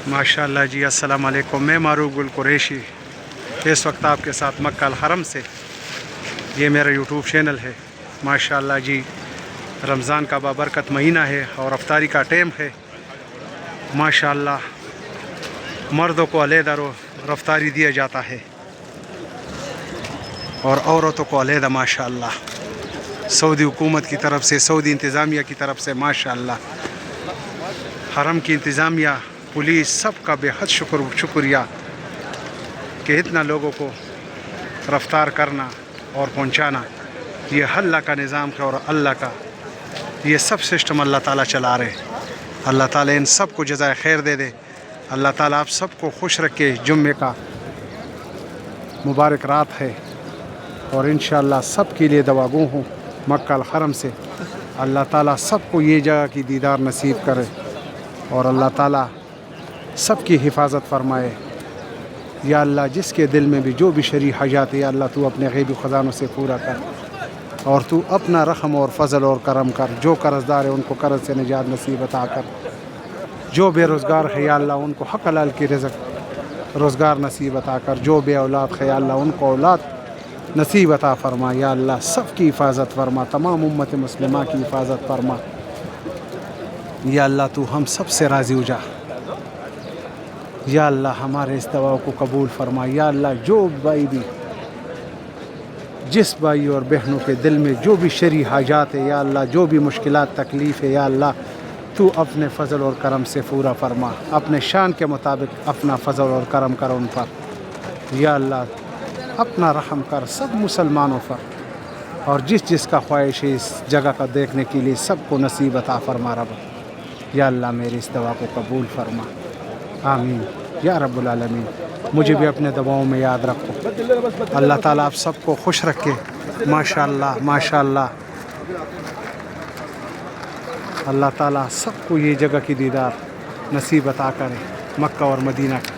ماشاءاللہ جی، السلام علیکم۔ میں معروف گل قریشی اس وقت آپ کے ساتھ مکہ الحرم سے، یہ میرا یوٹیوب چینل ہے۔ ماشاءاللہ جی، رمضان کا بابرکت مہینہ ہے اور افطاری کا ٹائم ہے۔ ماشاءاللہ مردوں کو علیحدہ رفتاری دیا جاتا ہے اور عورتوں کو علیحدہ۔ ماشاءاللہ سعودی حکومت کی طرف سے، سعودی انتظامیہ کی طرف سے ماشاءاللہ حرم کی انتظامیہ، پولیس، سب کا بے حد شکریہ کہ اتنا لوگوں کو رفتار کرنا اور پہنچانا، یہ اللہ کا نظام ہے اور اللہ کا یہ سب سسٹم اللہ تعالیٰ چلا رہے۔ اللہ تعالیٰ ان سب کو جزائے خیر دے دے۔ اللہ تعالیٰ آپ سب کو خوش رکھے۔ جمعے کا مبارک رات ہے اور انشاءاللہ سب کے لیے دعا گو ہوں مکہ الحرم سے۔ اللہ تعالیٰ سب کو یہ جگہ کی دیدار نصیب کرے اور اللہ تعالیٰ سب کی حفاظت فرمائے۔ یا اللہ جس کے دل میں بھی جو بھی شرعی حاجات ہے، یا اللہ تو اپنے غیبی خزانوں سے پورا کر اور تو اپنا رحم اور فضل اور کرم کر۔ جو قرض دار ہے ان کو قرض سے نجات نصیب عطا کر۔ جو بے روزگار ہے یا اللہ ان کو حق حلال کی رزق روزگار نصیب عطا کر۔ جو بے اولاد ہے یا اللہ ان کو اولاد نصیب عطا فرما۔ یا اللہ سب کی حفاظت فرما، تمام امت مسلمہ کی حفاظت فرما۔ یا اللہ تو ہم سب سے راضی ہو جا۔ یا اللہ ہمارے اس دعا کو قبول فرما۔ یا اللہ جو بھائی بھی، جس بھائی اور بہنوں کے دل میں جو بھی شرعی حاجات ہے یا اللہ، جو بھی مشکلات تکلیف ہے یا اللہ تو اپنے فضل اور کرم سے پورا فرما۔ اپنے شان کے مطابق اپنا فضل اور کرم کر ان پر۔ یا اللہ اپنا رحم کر سب مسلمانوں پر، اور جس جس کا خواہش ہے اس جگہ کا دیکھنے کے لیے سب کو نصیب عطا فرما رب۔ یا اللہ میری اس دعا کو قبول فرما، آمین یا رب العالمین۔ مجھے بھی اپنے دعاؤں میں یاد رکھو۔ اللہ تعالیٰ آپ سب کو خوش رکھے۔ ماشاءاللہ ماشاءاللہ اللہ تعالیٰ سب کو یہ جگہ کی دیدار نصیب عطا کرے، مکہ اور مدینہ کی۔